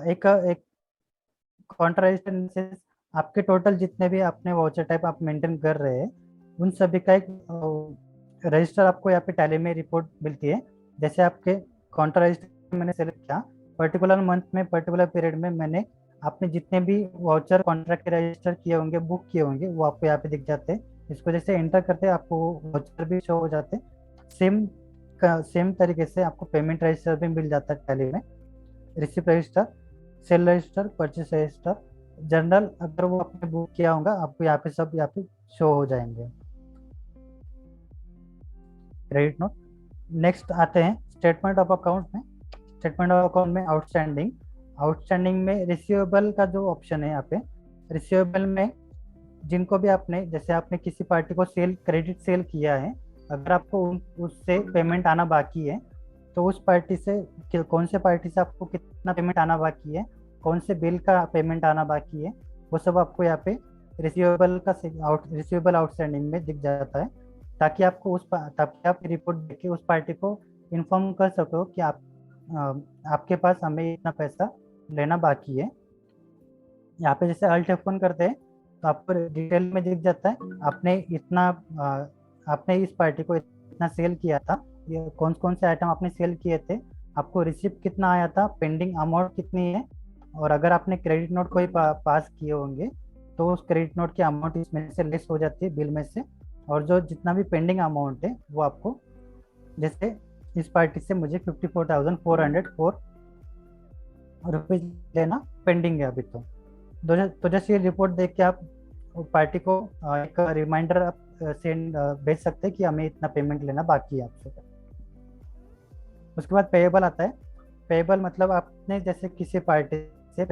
एक कॉन्ट्रा रजिस्टर आपके टोटल जितने भी आपने वाउचर टाइप आप मेंटेन कर रहे हैं उन सभी का एक रजिस्टर आपको यहाँ पे टैली में रिपोर्ट मिलती है। जैसे आपके कॉन्ट्रा रजिस्टर मैंने सेलेक्ट किया, पर्टिकुलर मंथ में पर्टिकुलर पीरियड में मैंने आपने जितने भी वाउचर कॉन्ट्रैक्ट के रजिस्टर किए होंगे, बुक किए होंगे, वो आपको यहाँ पे दिख जाते हैं। इसको जैसे एंटर करते हैं आपको वाउचर भी शो हो जाते हैं। सेम तरीके से आपको पेमेंट रजिस्टर भी मिल जाता है टैली में, receipt register, cell register, purchase register, general अगर वो आपने बुक किया होगा आपको यहाँ पे सब यहाँ पे शो हो जाएंगे। Credit note. नेक्स्ट आते हैं स्टेटमेंट ऑफ अकाउंट में। स्टेटमेंट ऑफ अकाउंट में आउटस्टैंडिंग में रिसीवेबल का जो ऑप्शन है यहाँ पे, रिसीवेबल में जिनको भी आपने, जैसे आपने किसी पार्टी को क्रेडिट सेल किया है, अगर आपको उससे पेमेंट आना बाकी है तो तो उस पार्टी से कौन से पार्टी से आपको कितना पेमेंट आना बाकी है, कौन से बिल का पेमेंट आना बाकी है, वो सब आपको यहाँ पे रिसीवेबल आउटस्टैंडिंग में दिख जाता है, ताकि आप रिपोर्ट देख के उस पार्टी को इन्फॉर्म कर सको कि आपके पास हमें इतना पैसा लेना बाकी है। यहाँ पे जैसे अल्ट F1 करते हैं तो आपको डिटेल में दिख जाता है आपने इस पार्टी को इतना सेल किया था, ये कौन कौन से आइटम आपने सेल किए थे, आपको रिसिप्ट कितना आया था, पेंडिंग अमाउंट कितनी है, और अगर आपने क्रेडिट नोट कोई पास किए होंगे तो उस क्रेडिट नोट की अमाउंट इसमें से लेस हो जाती है बिल में से, और जो जितना भी पेंडिंग अमाउंट है वो आपको, जैसे इस पार्टी से मुझे 54,404 रुपीज लेना पेंडिंग है अभी। तो जैसे ये रिपोर्ट देख के आप पार्टी को एक रिमाइंडर आप सेंड भेज सकते हैं कि हमें इतना पेमेंट लेना बाकी है आपसे। उसके बाद पेएबल आता है। पेएबल मतलब आपने जैसे किसी पार्टी से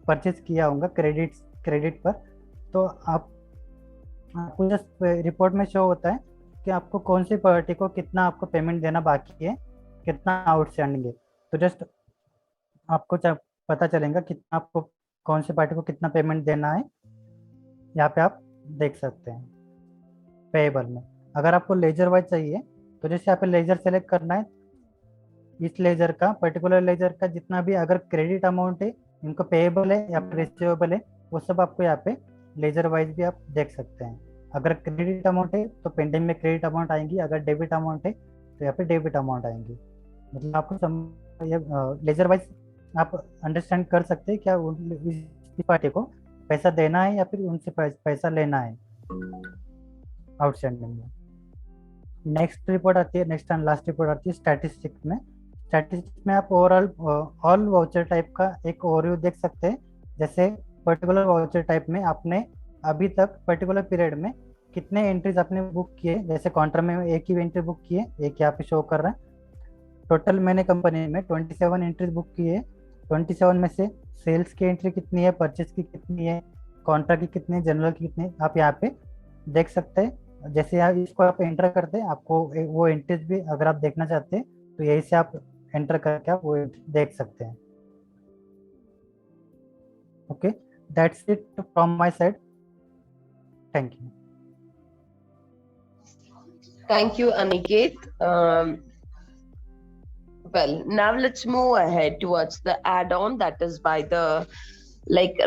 परचेज किया होगा क्रेडिट पर, तो आपको जस्ट रिपोर्ट में शो होता है कि आपको कौन सी पार्टी को कितना आपको पेमेंट देना बाकी है, कितना आउटस्टैंडिंग है। तो जस्ट आपको पता चलेगा कितना आपको कौन सी पार्टी को कितना पेमेंट देना है, यहाँ पे आप देख सकते हैं पेएबल में। अगर आपको लेजर वाइज चाहिए तो जैसे यहाँ पे लेजर सेलेक्ट करना है, इस लेजर का पर्टिकुलर लेजर का जितना भी अगर क्रेडिट अमाउंट है, इनको पेएबल है या फिर रिसीवेबल है, वो सब आपको यहाँ पे लेजर वाइज भी आप देख सकते हैं। अगर क्रेडिट अमाउंट है तो पेंडिंग में क्रेडिट अमाउंट आएंगी, अगर डेबिट अमाउंट है तो यहाँ पे डेबिट अमाउंट आएंगी। मतलब आपको लेजर वाइज आप अंडरस्टैंड कर सकते हैं क्या इस पार्टी को पैसा देना है या फिर उनसे पैसा लेना है आउटस्टैंडिंग में। नेक्स्ट रिपोर्ट आती है, नेक्स्ट एंड लास्ट रिपोर्ट आती है स्टैटिस्टिक्स में। स्टैटिस्टिक्स में आप ओवरऑल ऑल वाउचर टाइप का एक ओवरव्यू देख सकते हैं। जैसे पर्टिकुलर वाउचर टाइप में आपने अभी तक पर्टिकुलर पीरियड में कितने एंट्रीज आपने बुक किए, जैसे काउंटर में एक ही एंट्री बुक किए, एक यहाँ पे शो कर रहा है। टोटल मैंने कंपनी में 27 एंट्रीज बुक की है। 27 में से सेल्स की एंट्री कितनी है, परचेज की कितनी है, काउंटर की कितनी है, जनरल की कितनी है, आप यहाँ पे देख सकते हैं। जैसे यहाँ इसको आप एंटर करते हैं, आपको वो एंट्रीज भी अगर आप देखना चाहते हैं तो यही से आप एंटर करके आप वो देख सकते हैं। Okay, that's it from my side, thank you. Thank you, Aniket. Well, now let's move ahead towards the add-on that is by the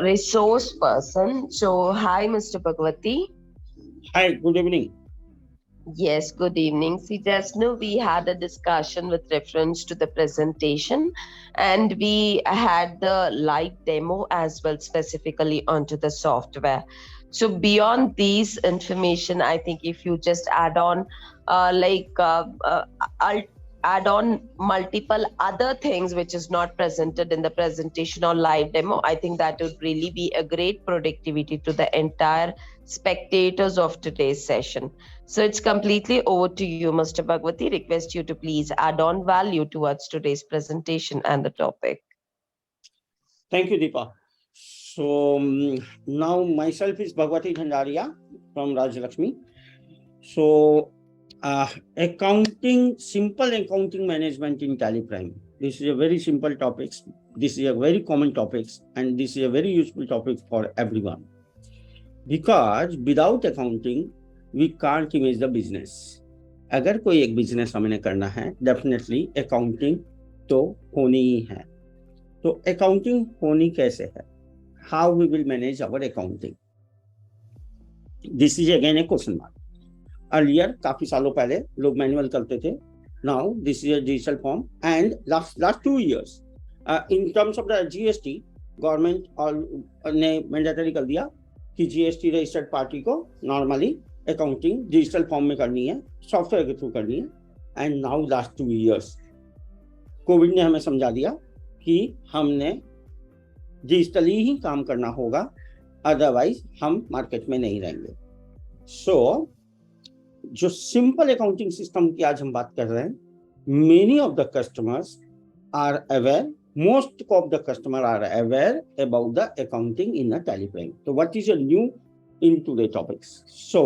resource person. So, hi, Mr. Bhagwati. Hi, good evening. Yes, good evening. See, just now we had a discussion with reference to the presentation, and we had the live demo as well, specifically onto the software. So beyond these information, I think if you just add on add on multiple other things which is not presented in the presentation or live demo, I think that would really be a great productivity to the entire spectators of today's session. So it's completely over to you, Mr. Bhagwati. Request you to please add on value towards today's presentation and the topic. Thank you, Deepa. So now myself is Bhagwati Bhandaria from Rajlakshmi. So simple accounting management in Tally Prime. This is a very simple topic. This is a very common topic, and this is a very useful topic for everyone. Because without accounting, we can't image the business. अगर कोई एक बिजनेस हमने करना है, डेफिनेटली अकाउंटिंग तो होनी ही है। तो अकाउंटिंग होनी कैसे है? How we will manage our accounting? This is again a question mark. Earlier, काफी सालों पहले लोग मैनुअल करते थे. Now this is a digital form, and last 2 years, in terms of the GST, government ने मैंडेटरी कर दिया कि GST रजिस्टर्ड पार्टी को नॉर्मली अकाउंटिंग डिजिटल फॉर्म में करनी है, सॉफ्टवेयर के थ्रू करनी है। And now last 2 years Covid ने हमें समझा दिया कि हमने डिजिटली ही काम करना होगा, अदरवाइज हम मार्केट में नहीं रहेंगे। सो जो सिंपल अकाउंटिंग सिस्टम की आज हम बात कर रहे हैं, many of the customers are aware, most of the customer are aware about the accounting in a Tally Prime. So what is your new in today topics? So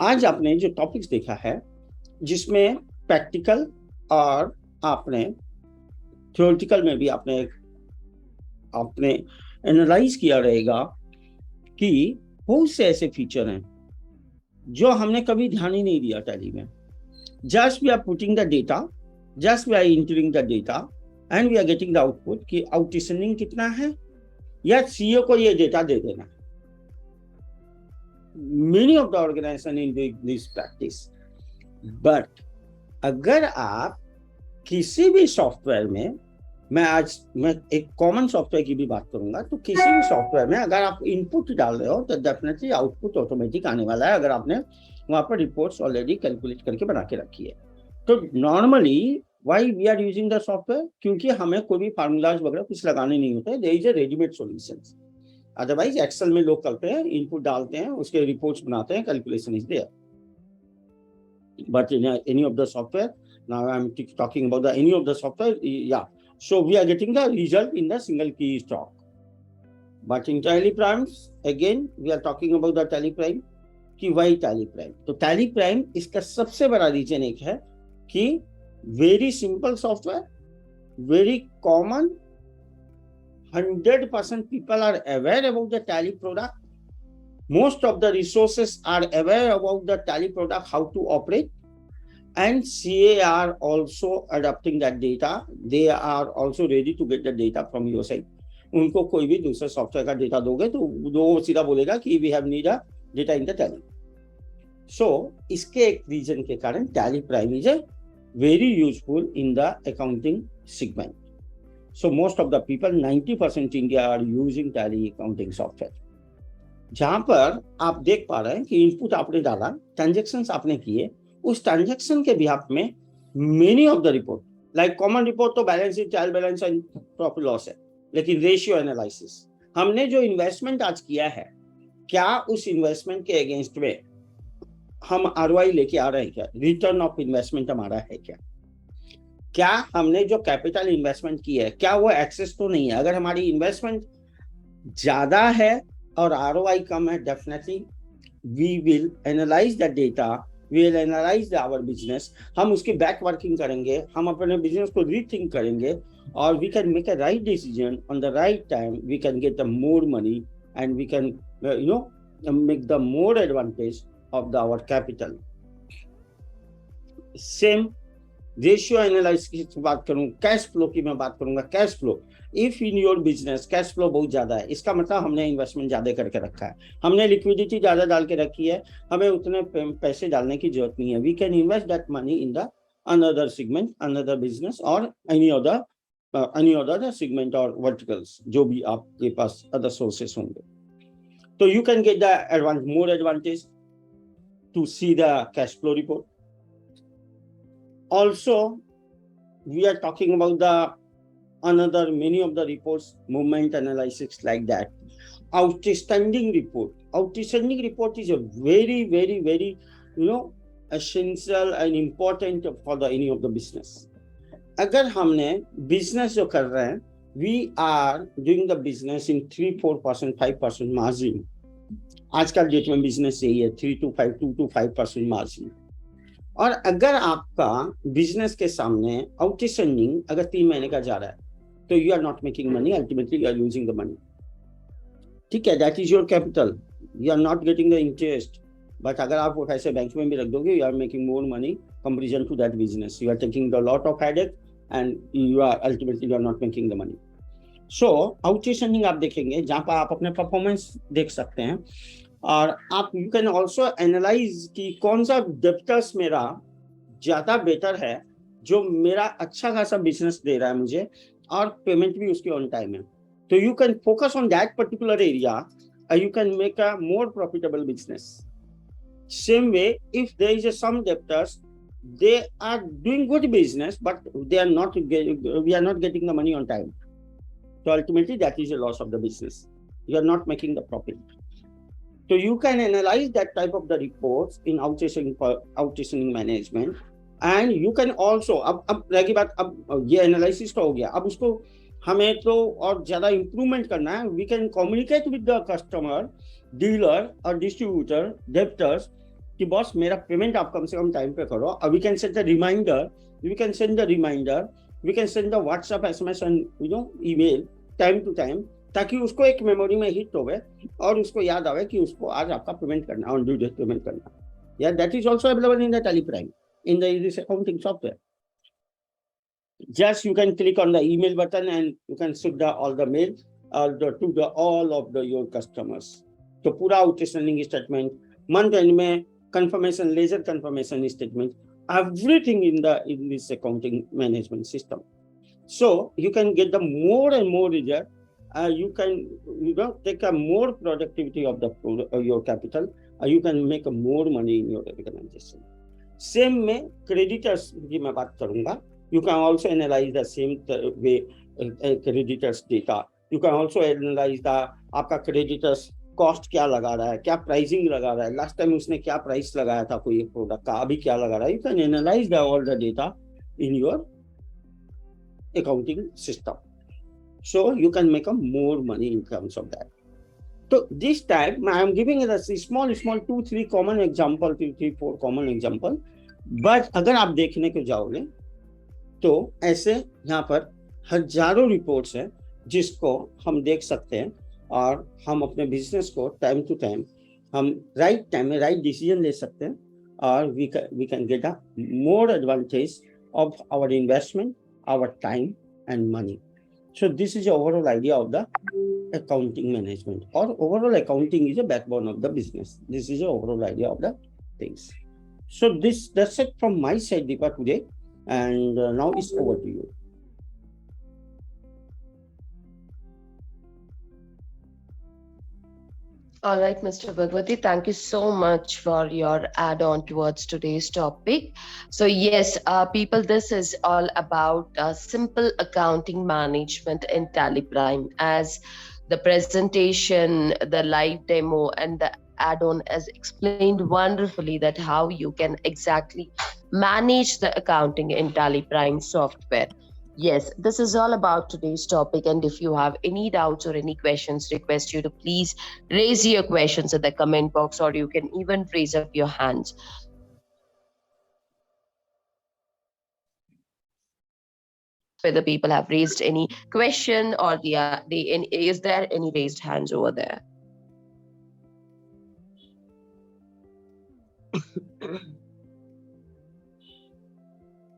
आज आपने जो टॉपिक्स देखा है जिसमें प्रैक्टिकल और आपने थ्योरेटिकल में भी आपने एनालाइज किया रहेगा कि बहुत से ऐसे फीचर हैं जो हमने कभी ध्यान ही नहीं दिया टैली में. Just we are putting the data, just we are entering the data and we are getting the output कि आउटस्टैंडिंग कितना है या सीईओ को ये डेटा दे देना. Many of the organisation in doing this practice. But अगर आप किसी भी सॉफ्टवेयर में, मैं एक कॉमन सॉफ्टवेयर की भी बात करूंगा, तो किसी भी सॉफ्टवेयर में अगर आप इनपुट डाल रहे हो तो डेफिनेटली आउटपुट ऑटोमेटिक आने वाला है, अगर आपने वहां पर रिपोर्ट्स ऑलरेडी कैलकुलेट करके बना के रखी है. तो normally why we are using the software, क्योंकि हमें कोई भी फार्मूलाज वगैरह कुछ लगाने नहीं होते. There is a readymade solutions. Otherwise Excel में लोग करते हैं, इनपुट डालते हैं, उसके रिपोर्ट्स बनाते हैं, calculation is there. But in any of the software, now I'm talking about any of the software, yeah, so we are getting the result in the single key stock. But in Tally Primes, again we are talking about the Tally Prime. कि why Tally Prime? तो Tally Prime इसका सबसे बड़ा रीजन एक है कि very simple software, very common, 100% people are aware about the Tally product. Most of the resources are aware about the Tally product, how to operate. And CA are also adapting that data. They are also ready to get the data from your side. उनको कोई भी दूसरे सॉफ्टवेयर का डेटा दोगे तो वो सीधा बोलेगा कि we have need a data in the Tally. So इसके एक रीजन के कारण Tally Prime is a very useful in the accounting segment. So most of the people, 90% India are using Tally accounting software. जहां पर आप देख पा रहे हैं कि इनपुट आपने डाला, ट्रांजेक्शंस आपने किए, उस ट्रांजैक्शन के बिहाफ में many of the report, like common report तो balance sheet, trial balance and profit loss है, लेकिन रेशियो एनालिसिस, हमने जो इन्वेस्टमेंट आज किया है, क्या उस इन्वेस्टमेंट के अगेंस्ट में हम आरओआई लेके आ रहे हैं क्या, रिटर्न ऑफ इन्वेस्टमेंट हमारा है क्या, क्या हमने जो कैपिटल इन्वेस्टमेंट की है क्या वो एक्सेस तो नहीं है. अगर हमारी इन्वेस्टमेंट ज्यादा है और आरओआई कम है, definitely we will analyse the data, we will analyze our business. हम उसकी बैक वर्किंग करेंगे, हम अपने बिजनेस को रीथिंक करेंगे और we can make a right decision on the right time. We can get the more money and we can make the more advantage of our capital. Same ratio analysis की बात करूं, कैश फ्लो की मैं बात करूंगा. Cash flow, if in your business cash flow बहुत ज्यादा है, इसका मतलब हमने इन्वेस्टमेंट ज्यादा करके रखा है, हमने लिक्विडिटी ज्यादा डाल के रखी है, हमें उतने पैसे डालने की जरूरत नहीं है. We can invest that money in the another segment, another business और एनी अदर सेगमेंट और वर्टिकल्स, जो भी आपके पास अदर सोर्सेस होंगे. तो you can get the more advantage to see the cash flow report. Also, we are talking about many of the reports, movement analysis like that. Outstanding report. Outstanding report is a very, very, very, essential and important for any of the business. अगर हमने business जो कर रहे हैं, we are doing the business in 3-4%, 5% margin. आजकल डेट में business यही है, 2-5% margin. और अगर आपका बिजनेस के सामने आउटस्टैंडिंग अगर 3 महीने का जा रहा है, तो you are not making money, ultimately you are using the money. ठीक है, that is your capital, you are not getting the interest. But अगर आप वो पैसे बैंक में भी रख दोगे, you are making more money comparison to that business. You are taking the lot of headache and you are ultimately you are not making the money. So outstanding आप देखेंगे जहां पर आप अपने परफॉर्मेंस देख सकते हैं, और आप यू कैन ऑल्सो एनालाइज कि कौन सा डेप्टर्स मेरा ज्यादा बेटर है, जो मेरा अच्छा खासा बिजनेस दे रहा है मुझे और पेमेंट भी उसकी ऑन टाइम है. तो you can focus on that particular area, you can make a more profitable business. Same way if there is some debtors, they are doing good business but we are not getting the money on time, so ultimately that is a loss of the business. You are not making the profit. So you can analyze that type of the reports in outstanding management, and you can also अब रहेगी बात, अब ये एनालिसिस तो हो गया, अब उसको हमें तो और ज्यादा इम्प्रूवमेंट करना है. We can communicate with the customer, dealer और डिस्ट्रीब्यूटर, डेप्टर्स कि बॉस मेरा पेमेंट आप कम से कम टाइम पे करो, we can set the reminder, we can send the reminder, we can send the WhatsApp SMS and email time to time, ताकि उसको एक मेमोरी में हिट होवे और उसको याद आवे कि उसको आज आपका पेमेंट करना, ऑन ड्यू डेट पेमेंट करना. Yeah, that is also available in the TallyPrime, in this accounting software. Just you can click on the email button and you can shoot all the mail to all of your customers. तो पूरा आउटस्टैंडिंग स्टेटमेंट, मंथ एंड में confirmation, ledger confirmation statement, everything in this accounting management system. So you can get the more and more result. You can take a more productivity of your capital. You can make more money in your organization. Same में creditors की मैं बात करूँगा. You can also analyze the same way creditors data. You can also analyze the आपका creditors कॉस्ट क्या लगा रहा है, क्या प्राइसिंग लगा रहा है, लास्ट टाइम उसने क्या प्राइस लगाया था कोई एक प्रोडक्ट का, अभी क्या लगा रहा है. You can analyse all the data in your accounting system, so you can make a more money in terms of that. तो this time I am giving small 2-3 common example, 3-4 common example. But अगर आप देखने को जाओगे तो ऐसे यहाँ पर हजारों रिपोर्ट्स हैं जिसको हम देख सकते हैं, और हम अपने बिजनेस को टाइम टू टाइम हम राइट टाइम में राइट डिसीजन ले सकते हैं, और we can get a more advantage of our investment, our time and money. So this is overall idea of the accounting management, or overall accounting is a backbone of the business. This is the overall idea of the things. So that's it from my side, Deepa, today, and now it's over to you. All right, Mr. Bhagwati, thank you so much for your add-on towards today's topic. So yes, people, this is all about simple accounting management in TallyPrime. As the presentation, the live demo, and the add-on has explained wonderfully that how you can exactly manage the accounting in TallyPrime software. Yes, this is all about today's topic, and if you have any doubts or any questions, request you to please raise your questions in the comment box, or you can even raise up your hands. Whether people have raised any question, or is there any raised hands over there?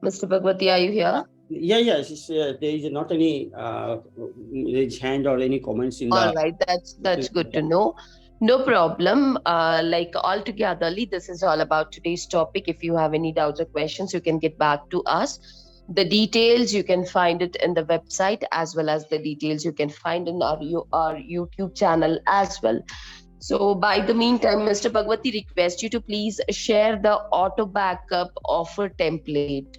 Mr. Bhagwati, are you here? Yes, there is not any raised hand or any comments in all right, that's good to know. No problem. Like altogetherly, this is all about today's topic. If you have any doubts or questions, you can get back to us. The details, you can find it in the website, as well as the details you can find in our YouTube channel as well. So by the meantime, Mr. Bhagwati, request you to please share the auto backup offer template.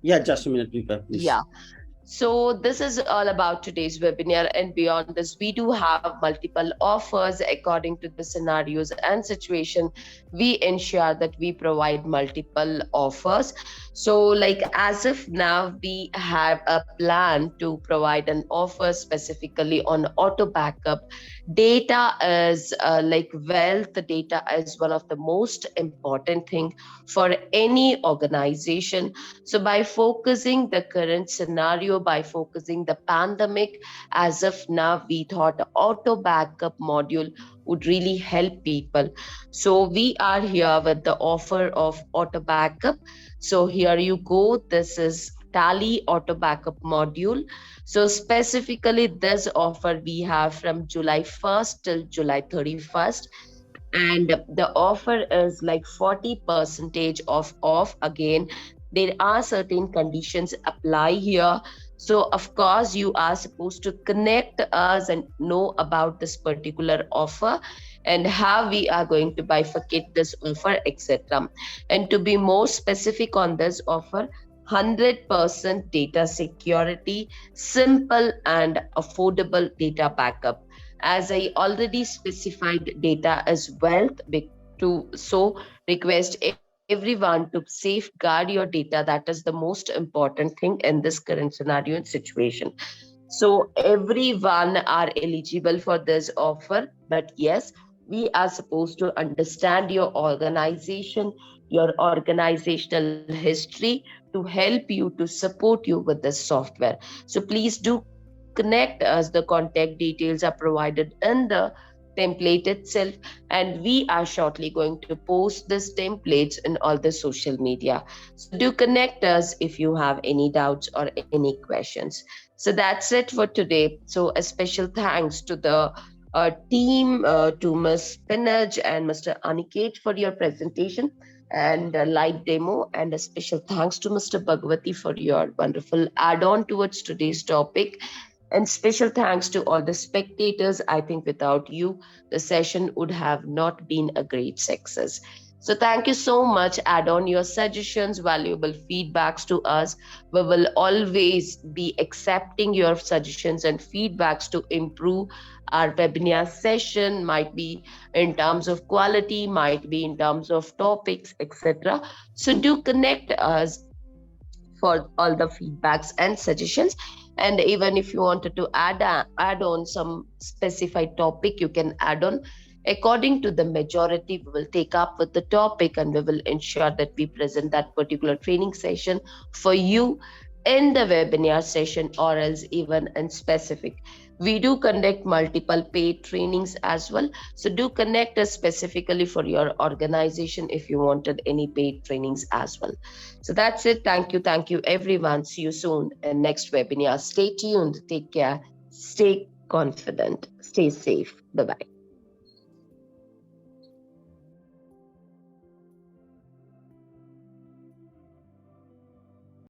Yeah, just a minute, please. Yeah. So this is all about today's webinar, and beyond this, we do have multiple offers according to the scenarios and situation. We ensure that we provide multiple offers. So like as of now, we have a plan to provide an offer specifically on auto backup. Data is like wealth. Data is one of the most important thing for any organization. So by focusing the current scenario, by focusing the pandemic, as of now, we thought the auto backup module would really help people. So we are here with the offer of auto backup. So here you go. This is Tally auto backup module. So specifically this offer we have from July 1st till July 31st. And the offer is like 40% off. Again, there are certain conditions apply here. So of course you are supposed to connect us and know about this particular offer and how we are going to bifurcate this offer, etc. And to be more specific on this offer, 100% data security, simple and affordable data backup. As I already specified, data is wealth, so request everyone to safeguard your data. That is the most important thing in this current scenario and situation. So everyone are eligible for this offer, but yes, We are supposed to understand your organization, your organizational history, to help you, to support you with this software. So please do connect us. The contact details are provided in the template itself, and we are shortly going to post these templates in all the social media. So do connect us if you have any doubts or any questions. So that's it for today. So a special thanks to the team, to Ms. Pinaj and Mr. Aniket for your presentation and live demo, and a special thanks to Mr. Bhagwati for your wonderful add-on towards today's topic. And special thanks to all the spectators. I think without you, the session would have not been a great success. So thank you so much. Add on your suggestions, valuable feedbacks to us. We will always be accepting your suggestions and feedbacks to improve our webinar session, might be in terms of quality, might be in terms of topics, etc. So do connect us for all the feedbacks and suggestions. And even if you wanted to add on some specified topic, you can add on according to the majority. We will take up with the topic, and we will ensure that we present that particular training session for you in the webinar session, or else even in specific. We do conduct multiple paid trainings as well. So do connect us specifically for your organization if you wanted any paid trainings as well. So that's it. Thank you. Thank you, everyone. See you soon in next webinar. Stay tuned. Take care. Stay confident. Stay safe. Bye-bye.